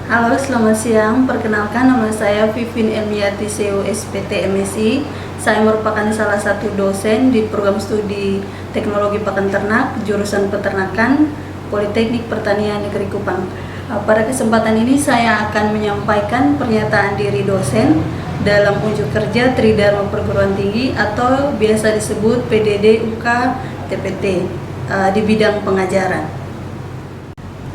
Halo, selamat siang. Perkenalkan, nama saya Vivin Elmiati CEO SPT MSI. Saya merupakan salah satu dosen di program studi Teknologi Pakan Ternak, jurusan Peternakan, Politeknik Pertanian Negeri Kupang. Pada kesempatan ini saya akan menyampaikan pernyataan diri dosen dalam unjuk kerja Tridharma Perguruan Tinggi atau biasa disebut PDD UK TPT di bidang pengajaran.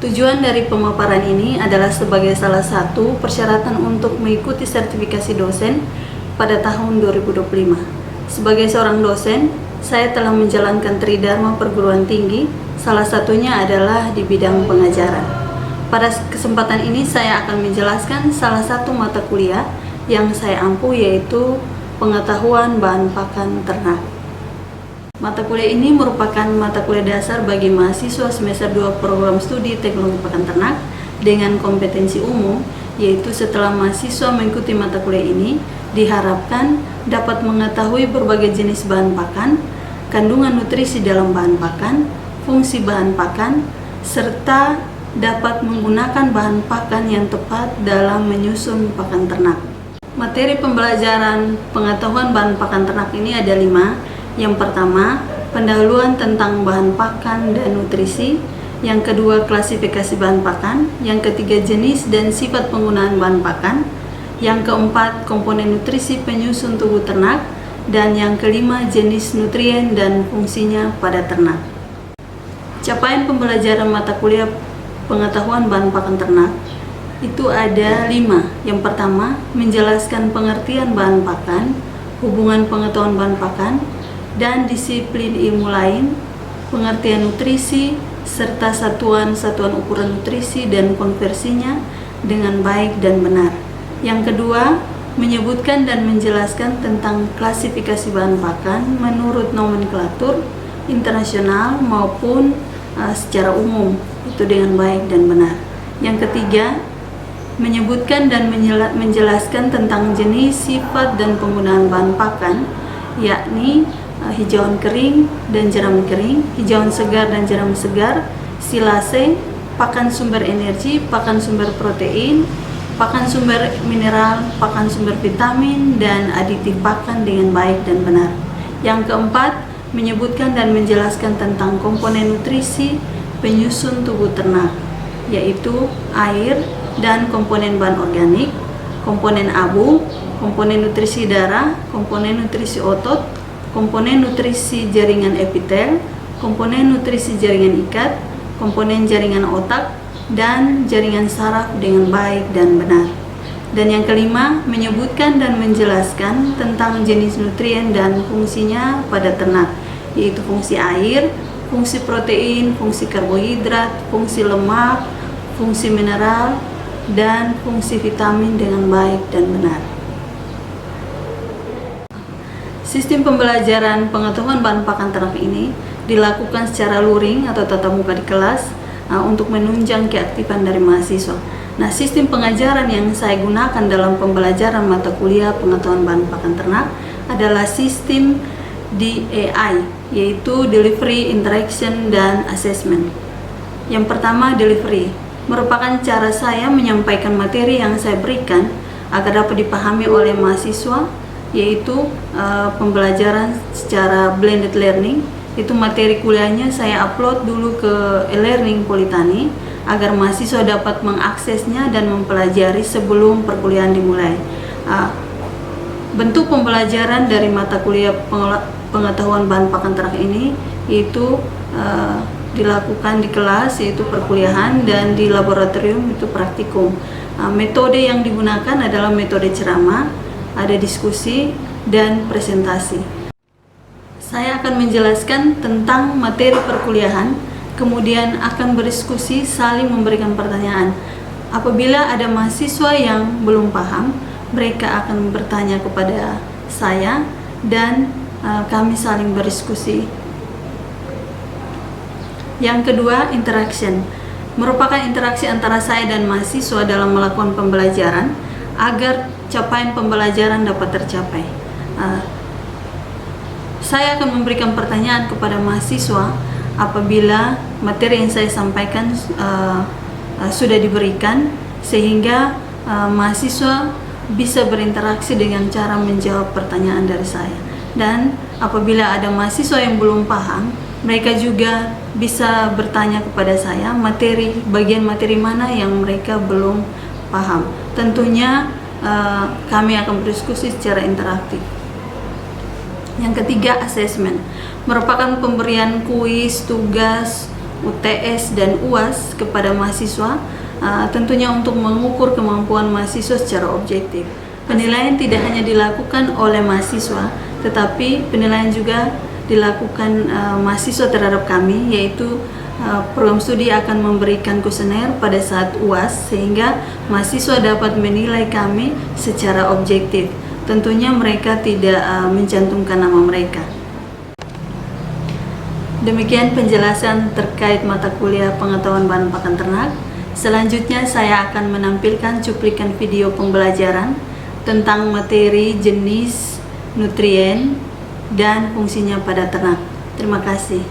Tujuan dari pemaparan ini adalah sebagai salah satu persyaratan untuk mengikuti sertifikasi dosen pada tahun 2025. Sebagai seorang dosen, saya telah menjalankan Tridharma Perguruan Tinggi, salah satunya adalah di bidang pengajaran. Pada kesempatan ini saya akan menjelaskan salah satu mata kuliah yang saya ampu, yaitu pengetahuan bahan pakan ternak. Mata kuliah ini merupakan mata kuliah dasar bagi mahasiswa semester 2 program studi Teknologi Pakan Ternak dengan kompetensi umum, yaitu setelah mahasiswa mengikuti mata kuliah ini, diharapkan dapat mengetahui berbagai jenis bahan pakan, kandungan nutrisi dalam bahan pakan, fungsi bahan pakan, serta dapat menggunakan bahan pakan yang tepat dalam menyusun pakan ternak. Materi pembelajaran pengetahuan bahan pakan ternak ini ada 5. Yang pertama, pendahuluan tentang bahan pakan dan nutrisi. Yang kedua, klasifikasi bahan pakan. Yang ketiga, jenis dan sifat penggunaan bahan pakan. Yang keempat, komponen nutrisi penyusun tubuh ternak. Dan yang kelima, jenis nutrien dan fungsinya pada ternak. Capaian pembelajaran mata kuliah pengetahuan bahan pakan ternak itu ada 5. Yang pertama, menjelaskan pengertian bahan pakan, hubungan pengetahuan bahan pakan, dan disiplin ilmu lain, pengertian nutrisi, serta satuan-satuan ukuran nutrisi dan konversinya dengan baik dan benar. Yang kedua, menyebutkan dan menjelaskan tentang klasifikasi bahan pakan menurut nomenklatur internasional maupun secara umum, itu dengan baik dan benar. Yang ketiga, menyebutkan dan menjelaskan tentang jenis, sifat, dan penggunaan bahan pakan, yakni hijauan kering dan jerami kering, hijauan segar dan jerami segar, silase, pakan sumber energi, pakan sumber protein, pakan sumber mineral, pakan sumber vitamin, dan aditif pakan dengan baik dan benar. Yang keempat, menyebutkan dan menjelaskan tentang komponen nutrisi penyusun tubuh ternak, yaitu air dan komponen bahan organik, komponen abu, komponen nutrisi darah, komponen nutrisi otot, komponen nutrisi jaringan epitel, komponen nutrisi jaringan ikat, komponen jaringan otak, dan jaringan saraf dengan baik dan benar. Dan yang kelima, menyebutkan dan menjelaskan tentang jenis nutrien dan fungsinya pada ternak, yaitu fungsi air, fungsi protein, fungsi karbohidrat, fungsi lemak, fungsi mineral, dan fungsi vitamin dengan baik dan benar. Sistem pembelajaran pengetahuan bahan pakan ternak ini dilakukan secara luring atau tatap muka di kelas untuk menunjang keaktifan dari mahasiswa. Nah, sistem pengajaran yang saya gunakan dalam pembelajaran mata kuliah pengetahuan bahan pakan ternak adalah sistem DAI, yaitu Delivery, Interaction, dan Assessment. Yang pertama, delivery, merupakan cara saya menyampaikan materi yang saya berikan agar dapat dipahami oleh mahasiswa, yaitu pembelajaran secara blended learning. Itu materi kuliahnya saya upload dulu ke e-learning Politani agar mahasiswa dapat mengaksesnya dan mempelajari sebelum perkuliahan dimulai. Bentuk pembelajaran dari mata kuliah pengetahuan bahan pakan ternak ini itu dilakukan di kelas, yaitu perkuliahan, dan di laboratorium itu praktikum. Metode yang digunakan adalah metode ceramah, ada diskusi, dan presentasi. Saya akan menjelaskan tentang materi perkuliahan, kemudian akan berdiskusi, saling memberikan pertanyaan. Apabila ada mahasiswa yang belum paham, mereka akan bertanya kepada saya, dan kami saling berdiskusi. Yang kedua, interaction, merupakan interaksi antara saya dan mahasiswa dalam melakukan pembelajaran agar capaian pembelajaran dapat tercapai. Saya akan memberikan pertanyaan kepada mahasiswa apabila materi yang saya sampaikan sudah diberikan, sehingga mahasiswa bisa berinteraksi dengan cara menjawab pertanyaan dari saya. Dan apabila ada mahasiswa yang belum paham, mereka juga bisa bertanya kepada saya bagian materi mana yang mereka belum paham. Tentunya kami akan berdiskusi secara interaktif. Yang ketiga, asesmen merupakan pemberian kuis, tugas, UTS dan UAS kepada mahasiswa, tentunya untuk mengukur kemampuan mahasiswa secara objektif. Penilaian tidak hanya dilakukan oleh mahasiswa, tetapi penilaian juga dilakukan mahasiswa terhadap kami, yaitu program studi akan memberikan kuesioner pada saat UAS, sehingga mahasiswa dapat menilai kami secara objektif. Tentunya mereka tidak mencantumkan nama mereka. Demikian penjelasan terkait mata kuliah pengetahuan bahan pakan ternak. Selanjutnya saya akan menampilkan cuplikan video pembelajaran tentang materi, jenis, nutrien, dan fungsinya pada ternak. Terima kasih.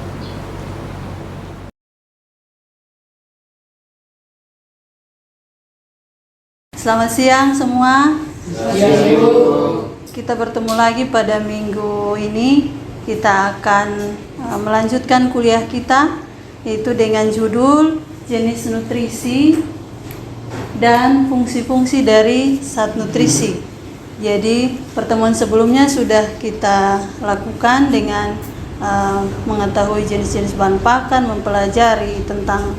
Selamat siang semua. Kita bertemu lagi pada minggu ini. Kita akan melanjutkan kuliah kita, yaitu dengan judul jenis nutrisi dan fungsi-fungsi dari zat nutrisi. Jadi pertemuan sebelumnya sudah kita lakukan dengan mengetahui jenis-jenis bahan pakan, mempelajari tentang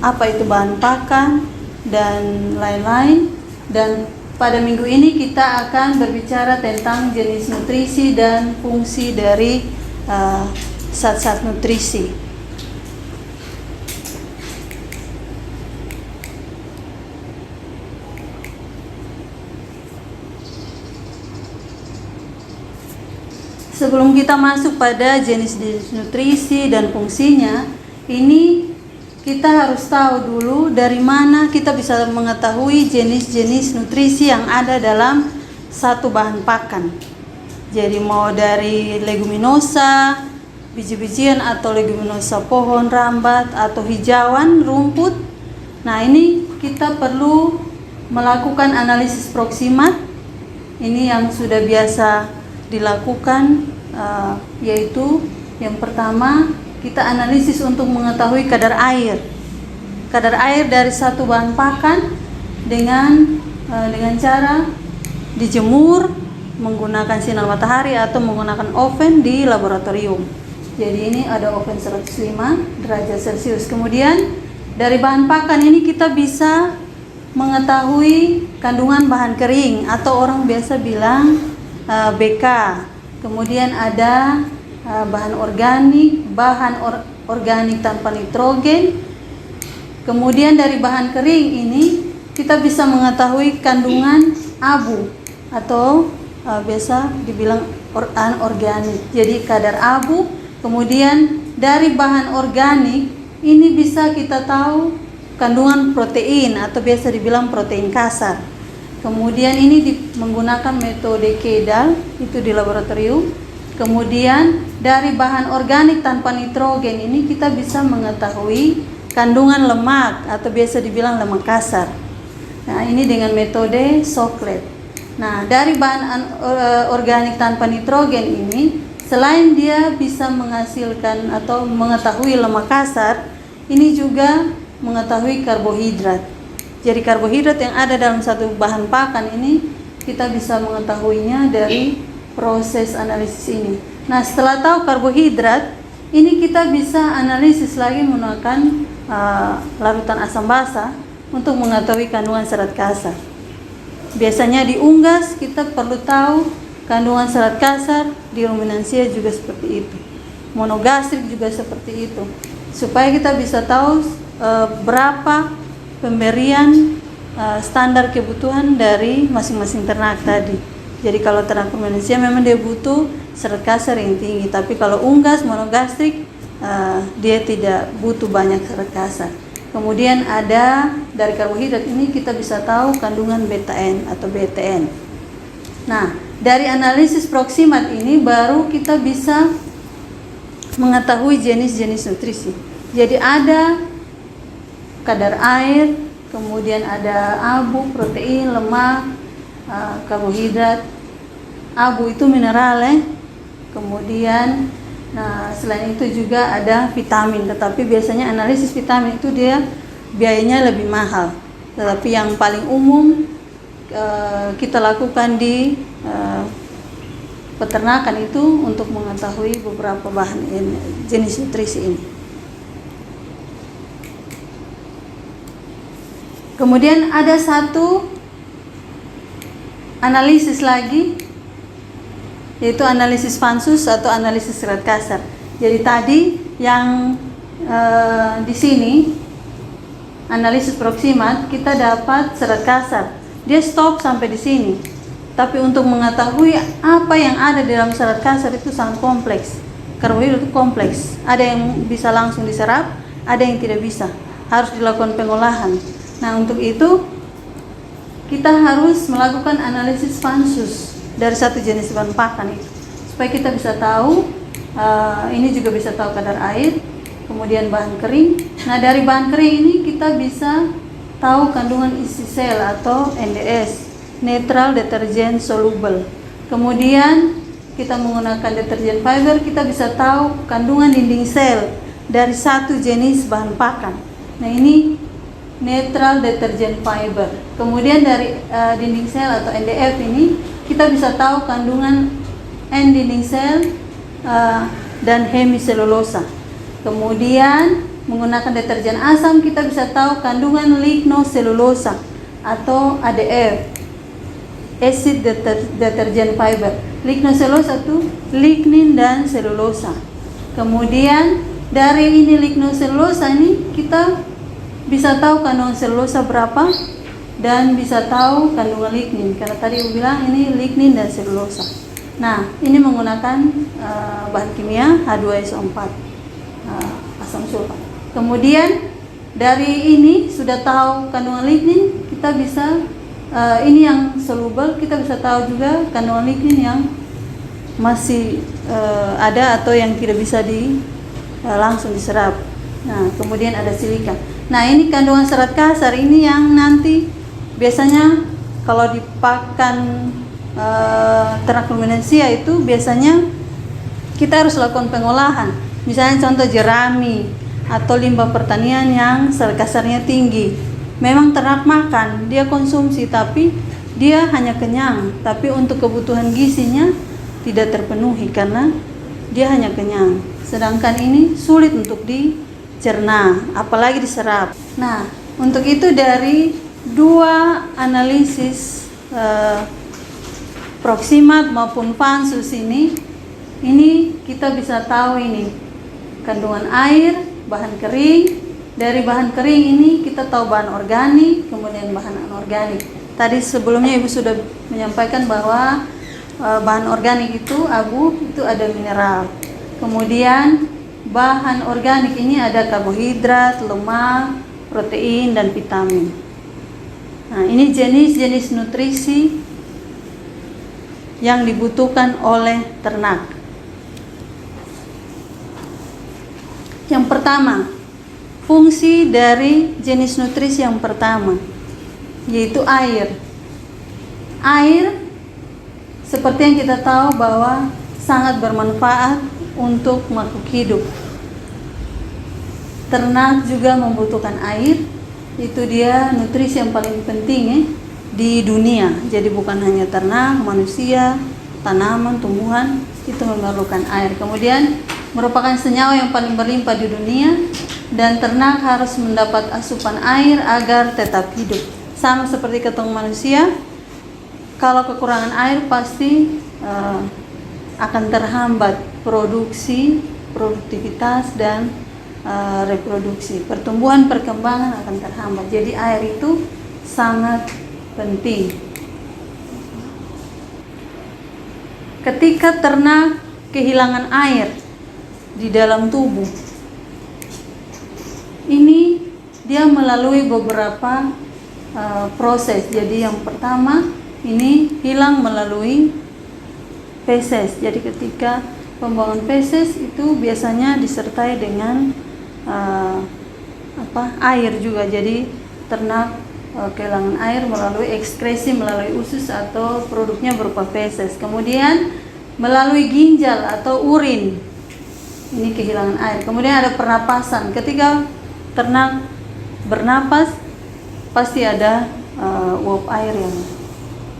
apa itu bahan pakan dan lain-lain. Dan pada minggu ini kita akan berbicara tentang jenis nutrisi dan fungsi dari zat-zat nutrisi. Sebelum kita masuk pada jenis-jenis nutrisi dan fungsinya, ini kita harus tahu dulu dari mana kita bisa mengetahui jenis-jenis nutrisi yang ada dalam satu bahan pakan. Jadi mau dari leguminosa, biji-bijian atau leguminosa pohon, rambat atau hijauan, rumput. Nah, ini kita perlu melakukan analisis proksimat. Ini yang sudah biasa dilakukan, yaitu yang pertama kita analisis untuk mengetahui kadar air dari satu bahan pakan dengan cara dijemur menggunakan sinar matahari atau menggunakan oven di laboratorium. Jadi ini ada oven 105 derajat Celcius. Kemudian dari bahan pakan ini kita bisa mengetahui kandungan bahan kering atau orang biasa bilang BK. Kemudian ada bahan organik tanpa nitrogen. Kemudian dari bahan kering ini kita bisa mengetahui kandungan abu atau biasa dibilang anorganik. Jadi kadar abu. Kemudian dari bahan organik ini bisa kita tahu kandungan protein atau biasa dibilang protein kasar. Kemudian ini menggunakan metode Kedal, itu di laboratorium. Kemudian dari bahan organik tanpa nitrogen ini kita bisa mengetahui kandungan lemak atau biasa dibilang lemak kasar. Nah, ini dengan metode Soklet. Nah, dari bahan organik tanpa nitrogen ini, selain dia bisa menghasilkan atau mengetahui lemak kasar, ini juga mengetahui karbohidrat. Jadi karbohidrat yang ada dalam satu bahan pakan ini kita bisa mengetahuinya dari proses analisis ini. Nah, setelah tahu karbohidrat, ini kita bisa analisis lagi menggunakan larutan asam basa untuk mengetahui kandungan serat kasar. Biasanya di unggas kita perlu tahu kandungan serat kasar, di ruminansia juga seperti itu. Monogastrik juga seperti itu. Supaya kita bisa tahu berapa pemberian standar kebutuhan dari masing-masing ternak tadi. Jadi kalau ternak ruminansia memang dia butuh serat kasar yang tinggi, tapi kalau unggas monogastrik dia tidak butuh banyak serat kasar. Kemudian ada dari karbohidrat ini kita bisa tahu kandungan beta-N atau BTN. Nah, dari analisis proksimat ini baru kita bisa mengetahui jenis-jenis nutrisi. Jadi ada kadar air, kemudian ada abu, protein, lemak, karbohidrat. Abu itu mineral ya. Kemudian selain itu juga ada vitamin, tetapi biasanya analisis vitamin itu dia biayanya lebih mahal. Tetapi yang paling umum kita lakukan di peternakan itu untuk mengetahui beberapa bahan jenis nutrisi ini. Kemudian ada satu analisis lagi, yaitu analisis pansus atau analisis serat kasar. Jadi tadi yang di sini analisis proksimat kita dapat serat kasar, dia stop sampai di sini. Tapi untuk mengetahui apa yang ada di dalam serat kasar itu sangat kompleks. Karbohidrat itu kompleks. Ada yang bisa langsung diserap, ada yang tidak bisa. Harus dilakukan pengolahan. Nah, untuk itu kita harus melakukan analisis pansus dari satu jenis bahan pakan itu, supaya kita bisa tahu, ini juga bisa tahu kadar air, kemudian bahan kering. Nah, dari bahan kering ini kita bisa tahu kandungan isi sel atau NDS, Neutral Detergent Soluble. Kemudian kita menggunakan deterjen fiber, kita bisa tahu kandungan dinding sel dari satu jenis bahan pakan. Nah, ini Neutral Detergent Fiber. Kemudian dari dinding sel atau NDF ini kita bisa tahu kandungan end dinding sel dan hemiselulosa. Kemudian menggunakan deterjen asam kita bisa tahu kandungan lignoselulosa atau ADF, Acid Detergent Fiber. Lignoselulosa itu lignin dan selulosa. Kemudian dari ini lignoselulosa ini kita bisa tahu kandungan selulosa berapa dan bisa tahu kandungan lignin, karena tadi aku bilang ini lignin dan selulosa. Nah, ini menggunakan bahan kimia H2SO4, asam sulfat. Kemudian dari ini sudah tahu kandungan lignin, kita bisa ini yang soluble, kita bisa tahu juga kandungan lignin yang masih ada atau yang tidak bisa langsung diserap. Nah, kemudian ada silika. Nah, ini kandungan serat kasar ini yang nanti biasanya kalau di pakan ternak ruminansia itu biasanya kita harus lakukan pengolahan. Misalnya contoh jerami atau limbah pertanian yang serat kasarnya tinggi. Memang ternak makan, dia konsumsi tapi dia hanya kenyang, tapi untuk kebutuhan gizinya tidak terpenuhi karena dia hanya kenyang. Sedangkan ini sulit untuk dicerna, apalagi diserap. Nah, untuk itu dari dua analisis proksimat maupun pansus ini kita bisa tahu ini kandungan air, bahan kering. Dari bahan kering ini kita tahu bahan organik, kemudian bahan anorganik. Tadi sebelumnya Ibu sudah menyampaikan bahwa bahan organik itu abu, itu ada mineral. Kemudian bahan organik ini ada karbohidrat, lemak, protein, dan vitamin. Nah, ini jenis-jenis nutrisi yang dibutuhkan oleh ternak. Yang pertama, fungsi dari jenis nutrisi yang pertama yaitu air. Air seperti yang kita tahu bahwa sangat bermanfaat untuk makhluk hidup. Ternak juga membutuhkan air, itu dia nutrisi yang paling penting di dunia. Jadi bukan hanya ternak, manusia, tanaman, tumbuhan itu memerlukan air. Kemudian merupakan senyawa yang paling berlimpah di dunia dan ternak harus mendapat asupan air agar tetap hidup. Sama seperti ketemu manusia, kalau kekurangan air pasti akan terhambat produktivitas dan reproduksi. Pertumbuhan perkembangan akan terhambat. Jadi air itu sangat penting. Ketika ternak kehilangan air di dalam tubuh, ini dia melalui beberapa proses. Jadi yang pertama ini hilang melalui feses. Jadi ketika pembuangan feses itu biasanya disertai dengan air juga. Jadi ternak kehilangan air melalui ekskresi melalui usus atau produknya berupa feses. Kemudian melalui ginjal atau urin, ini kehilangan air. Kemudian ada pernapasan, ketika ternak bernapas pasti ada uap air yang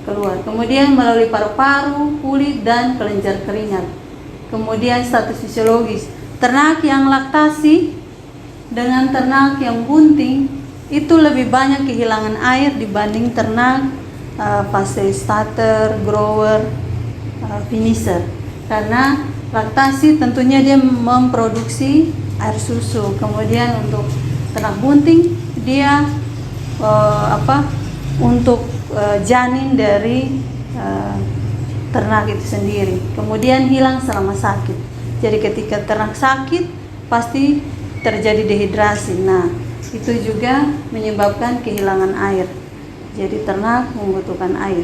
keluar. Kemudian melalui paru-paru, kulit, dan kelenjar keringat. Kemudian status fisiologis, ternak yang laktasi dengan ternak yang bunting itu lebih banyak kehilangan air dibanding ternak fase starter, grower, finisher. Karena laktasi tentunya dia memproduksi air susu. Kemudian untuk ternak bunting dia untuk janin dari ternak itu sendiri. Kemudian hilang selama sakit. Jadi ketika ternak sakit pasti terjadi dehidrasi. Nah, itu juga menyebabkan kehilangan air. Jadi ternak membutuhkan air.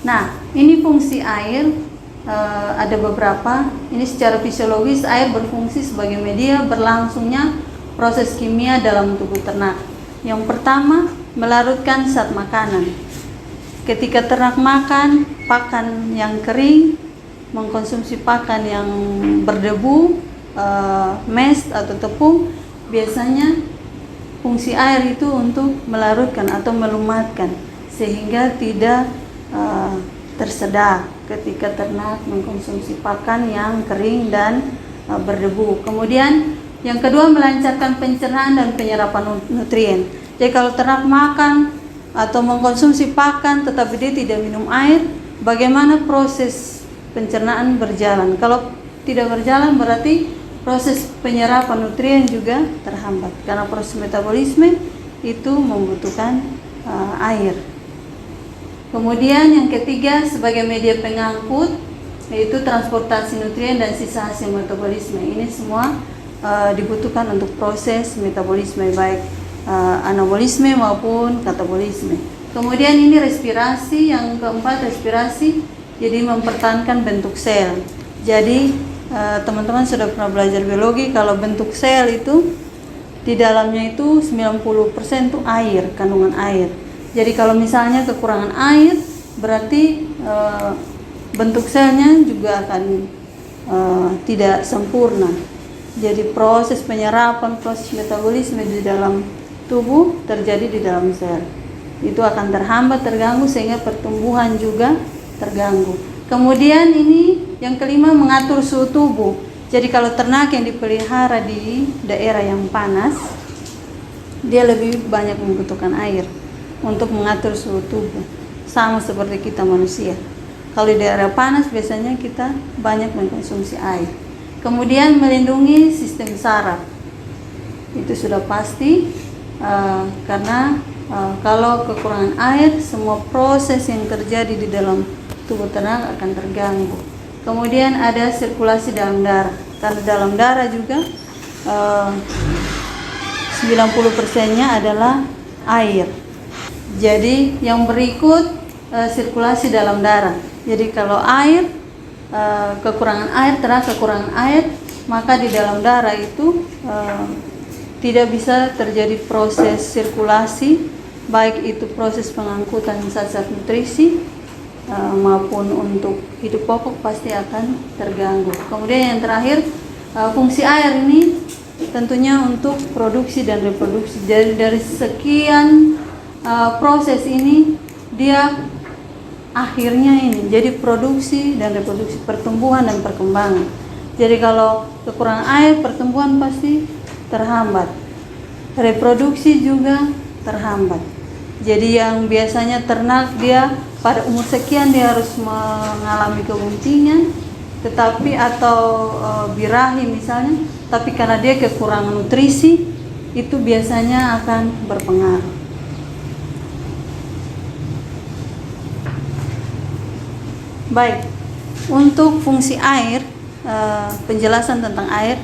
Nah, ini fungsi air ada beberapa. Ini secara fisiologis air berfungsi sebagai media berlangsungnya proses kimia dalam tubuh ternak. Yang pertama, melarutkan zat makanan. Ketika ternak makan pakan yang kering, mengkonsumsi pakan yang berdebu, mes atau tepung, biasanya fungsi air itu untuk melarutkan atau melumatkan sehingga tidak tersedak ketika ternak mengkonsumsi pakan yang kering dan berdebu. Kemudian yang kedua, melancarkan pencernaan dan penyerapan nutrien. Jadi kalau ternak makan atau mengkonsumsi pakan tetapi dia tidak minum air, bagaimana proses pencernaan berjalan? Kalau tidak berjalan berarti proses penyerapan nutrien juga terhambat karena proses metabolisme itu membutuhkan air. Kemudian yang ketiga, sebagai media pengangkut yaitu transportasi nutrien dan sisa hasil metabolisme. Ini semua dibutuhkan untuk proses metabolisme baik anabolisme maupun katabolisme. Kemudian ini respirasi, yang keempat respirasi, jadi mempertahankan bentuk sel. Jadi teman-teman sudah pernah belajar biologi kalau bentuk sel itu di dalamnya itu 90% itu air, kandungan air. Jadi kalau misalnya kekurangan air berarti bentuk selnya juga akan tidak sempurna. Jadi proses penyerapan, proses metabolisme di dalam tubuh terjadi di dalam sel. Itu akan terhambat, terganggu sehingga pertumbuhan juga terganggu. Kemudian ini yang kelima, mengatur suhu tubuh. Jadi kalau ternak yang dipelihara di daerah yang panas, dia lebih banyak membutuhkan air untuk mengatur suhu tubuh. Sama seperti kita manusia. Kalau di daerah panas biasanya kita banyak mengkonsumsi air. Kemudian melindungi sistem saraf. Itu sudah pasti karena kalau kekurangan air, semua proses yang terjadi di dalam tubuh ternak akan terganggu. Kemudian ada sirkulasi dalam darah. Karena dalam darah juga 90%-nya adalah air. Jadi yang berikut sirkulasi dalam darah. Jadi kalau air, kekurangan air, ternak kekurangan air, maka di dalam darah itu tidak bisa terjadi proses sirkulasi, baik itu proses pengangkutan zat-zat nutrisi maupun untuk hidup pokok pasti akan terganggu. Kemudian yang terakhir, fungsi air ini tentunya untuk produksi dan reproduksi. Jadi dari sekian proses ini dia akhirnya ini jadi produksi dan reproduksi, pertumbuhan dan perkembangan. Jadi kalau kekurangan air, pertumbuhan pasti terhambat, reproduksi juga terhambat. Jadi yang biasanya ternak dia pada umur sekian dia harus mengalami keguntingan, tetapi atau birahi misalnya, tapi karena dia kekurangan nutrisi itu biasanya akan berpengaruh. Baik, untuk fungsi air, penjelasan tentang air,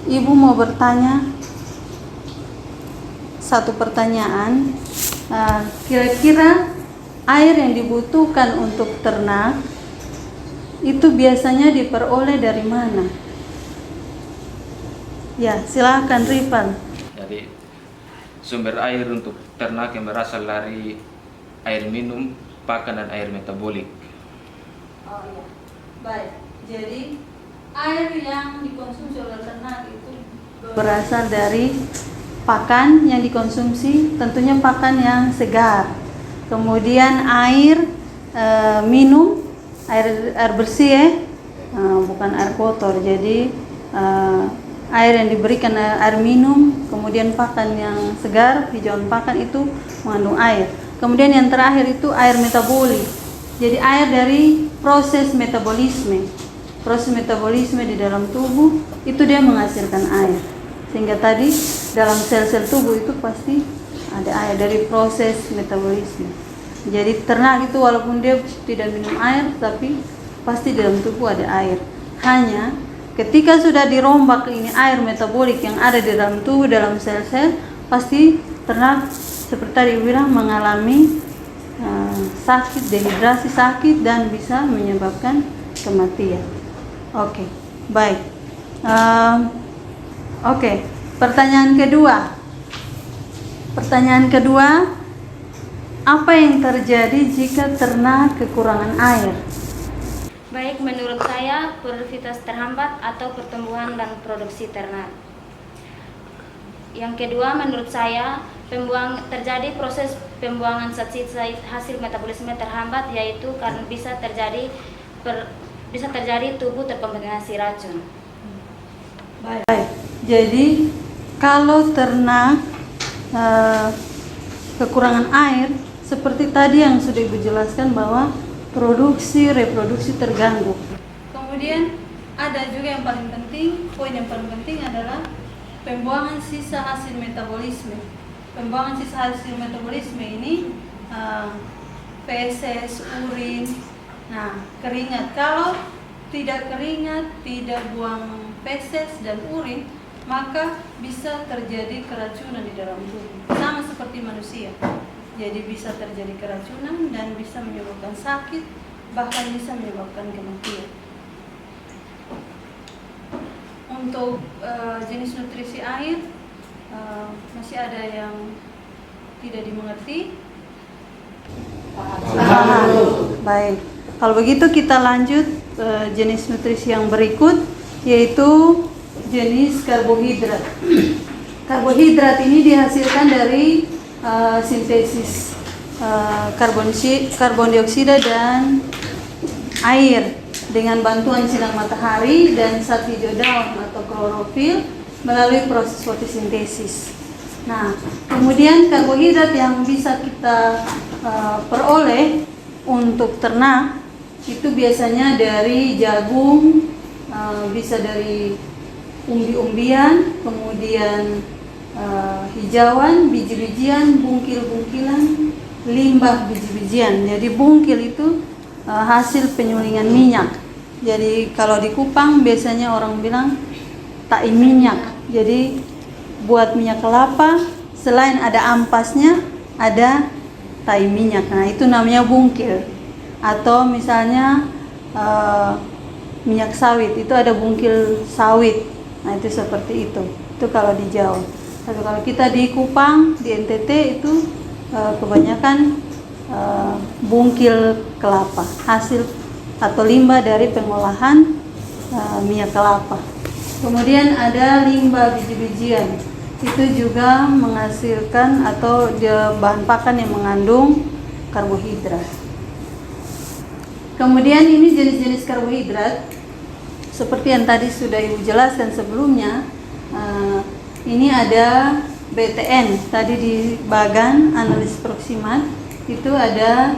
Ibu mau bertanya satu pertanyaan. Kira-kira air yang dibutuhkan untuk ternak itu biasanya diperoleh dari mana? Ya, silakan Rifan. Jadi sumber air untuk ternak yang berasal dari air minum, pakan, dan air metabolik. Oh iya, baik. Jadi air yang dikonsumsi oleh ternak itu berasal dari pakan yang dikonsumsi, tentunya pakan yang segar. Kemudian air minum, air bersih ya, bukan air kotor. Jadi air yang diberikan air minum, kemudian pakan yang segar, hijauan pakan itu mengandung air. Kemudian yang terakhir itu air metabolik. Jadi air dari proses metabolisme. Proses metabolisme di dalam tubuh itu dia menghasilkan air. Sehingga tadi dalam sel-sel tubuh itu pasti ada air dari proses metabolisme. Jadi ternak itu walaupun dia tidak minum air, tapi pasti dalam tubuh ada air. Hanya ketika sudah dirombak ini air metabolik yang ada di dalam tubuh, dalam sel-sel, pasti ternak seperti tadi bilang mengalami sakit, dehidrasi, sakit, dan bisa menyebabkan kematian. Oke, baik. Oke, pertanyaan kedua, apa yang terjadi jika ternak kekurangan air? Baik, menurut saya produktivitas terhambat atau pertumbuhan dan produksi ternak. Yang kedua, menurut saya terjadi proses pembuangan zat-sisa hasil metabolisme terhambat, yaitu karena bisa terjadi tubuh terkontaminasi racun. Baik. Jadi kalau ternak kekurangan air, seperti tadi yang sudah Ibu jelaskan bahwa reproduksi terganggu. Kemudian ada juga yang paling penting, poin yang paling penting adalah pembuangan sisa hasil metabolisme. Pembuangan sisa hasil metabolisme ini feses, urin, keringat. Kalau tidak keringat, tidak buang feses dan urin, maka bisa terjadi keracunan di dalam tubuh. Sama seperti manusia. Jadi bisa terjadi keracunan dan bisa menyebabkan sakit, bahkan bisa menyebabkan kematian. Untuk jenis nutrisi air, masih ada yang tidak dimengerti? Baik. Kalau begitu kita lanjut jenis nutrisi yang berikut, yaitu jenis karbohidrat. Karbohidrat ini dihasilkan dari sintesis karbon dioksida dan air dengan bantuan sinar matahari dan zat hijau daun atau klorofil melalui proses fotosintesis. Nah, kemudian karbohidrat yang bisa kita peroleh untuk ternak itu biasanya dari jagung, bisa dari umbi-umbian, kemudian hijauan, biji-bijian, bungkil-bungkilan, limbah biji-bijian. Jadi bungkil itu hasil penyulingan minyak. Jadi kalau di Kupang biasanya orang bilang tai minyak. Jadi buat minyak kelapa, selain ada ampasnya, ada tai minyak. Nah, itu namanya bungkil. Atau misalnya minyak sawit, itu ada bungkil sawit. Nah, itu seperti itu. Itu kalau di Jawa. Tapi kalau kita di Kupang, di NTT itu kebanyakan bungkil kelapa, hasil atau limbah dari pengolahan minyak kelapa. Kemudian ada limbah biji-bijian, itu juga menghasilkan atau bahan pakan yang mengandung karbohidrat. Kemudian ini jenis-jenis karbohidrat seperti yang tadi sudah Ibu jelaskan sebelumnya. Ini ada BTN, tadi di bagan analisis proksimat itu ada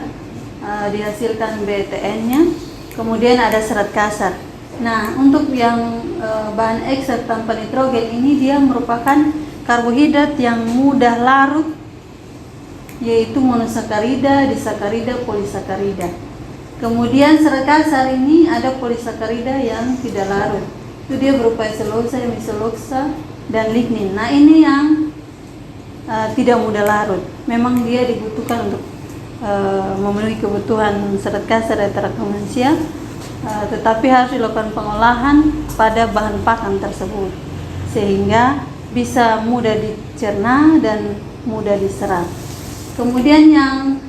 dihasilkan BTN-nya, kemudian ada serat kasar. Nah, untuk yang bahan ekstrak tanpa nitrogen ini dia merupakan karbohidrat yang mudah larut, yaitu monosakarida, disakarida, polisakarida. Kemudian serat kasar ini ada polisakarida yang tidak larut, itu dia berupa selulosa, hemiselulosa, dan lignin. Nah, ini yang tidak mudah larut. Memang dia dibutuhkan untuk memenuhi kebutuhan serat kasar dari ternak manusia, tetapi harus dilakukan pengolahan pada bahan pakan tersebut. sehingga bisa mudah dicerna dan mudah diserap. Kemudian yang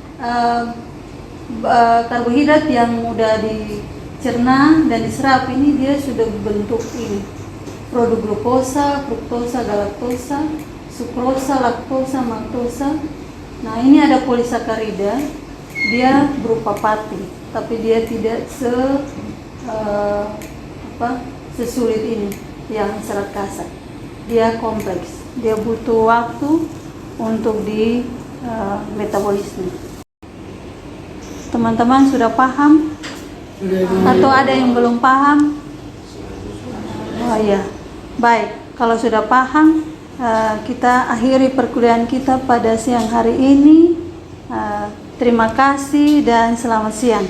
karbohidrat yang mudah dicerna dan diserap ini dia sudah bentuk ini, produk glukosa, fruktosa, galaktosa, sukrosa, laktosa, maltosa. Nah, ini ada polisakarida, dia berupa pati, tapi dia tidak sesulit ini yang serat kasar. Dia kompleks, dia butuh waktu untuk di metabolisme. Teman-teman sudah paham? Atau ada yang belum paham? Oh iya, baik. Kalau sudah paham, kita akhiri perkuliahan kita pada siang hari ini. Terima kasih dan selamat siang.